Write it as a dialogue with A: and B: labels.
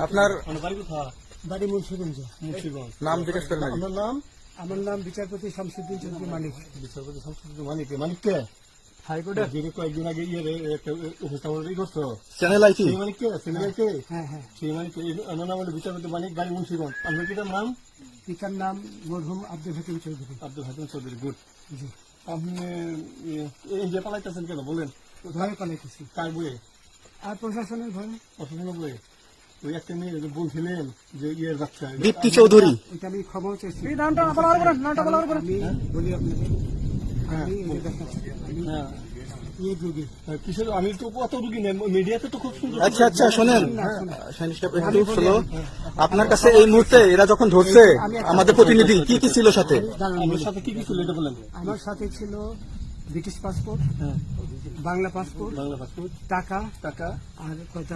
A: আপনার
B: বাড়ি মুন্সিগঞ্জ।
A: নাম জিজ্ঞেস করেন নাকি?
B: আমার নাম বিচারপতি শামসুদ্দিন চৌধুরী মানিক।
C: বিচারপতি শামসুদ্দিন মানিককে
B: হাইকোর্টের
C: কয়েকদিন আগে উপস্থাপন করছো
A: চ্যানেল আইসি
C: সেই মানিককে সিনেমাকে
B: হ্যাঁ হ্যাঁ,
C: সেই মানিককে আমার নাম হলো বিচারপতি মানিক বাড়ি মুন্সিগঞ্জ। আপনার পিতার নাম?
B: পিতার নাম মরহুম আব্দুল হাকিম চৌধুরী।
C: আব্দুল হাকিম চৌধুরী। গুড।
B: জি,
C: আপনি এই যে পালাইতেছেন কেন বলেন?
B: ভয়ে পালাইতেছি।
C: কার বইয়ে?
B: আর প্রশাসনের ভয়ে।
C: অসুবিধা বইয়ে ওই একটা মেয়ে যে বলছিলেন যে ইয়ের বাচ্চা
A: দীপ্তি চৌধুরী।
B: এটা আমি ক্ষমাও চাইছি।
A: নামটা
B: আমি বলি আপনাকে,
C: হ্যাঁ
B: আমি এই যে দেখাচ্ছি, আমি
C: হ্যাঁ
B: ইয়ে রোগী।
C: কিসের? আমি তো অত রুগী নেই, মিডিয়াতে তো খুব সুন্দর।
A: আচ্ছা আচ্ছা শোনেন শাহিন সাহেব, একটু স্লো। আপনার কাছে এই মুহূর্তে এরা যখন ধরছে আমাদের প্রতিনিধি কি কি ছিল সাথে?
C: আমার সাথে কি কি ছিল এটা বলেন।
B: আমার সাথে ছিল ব্রিটিশ পাসপোর্ট,
C: হ্যাঁ,
B: বাংলা পাসপোর্ট,
C: বাংলা পাসপোর্ট,
B: টাকা
C: টাকা,
B: আর কথা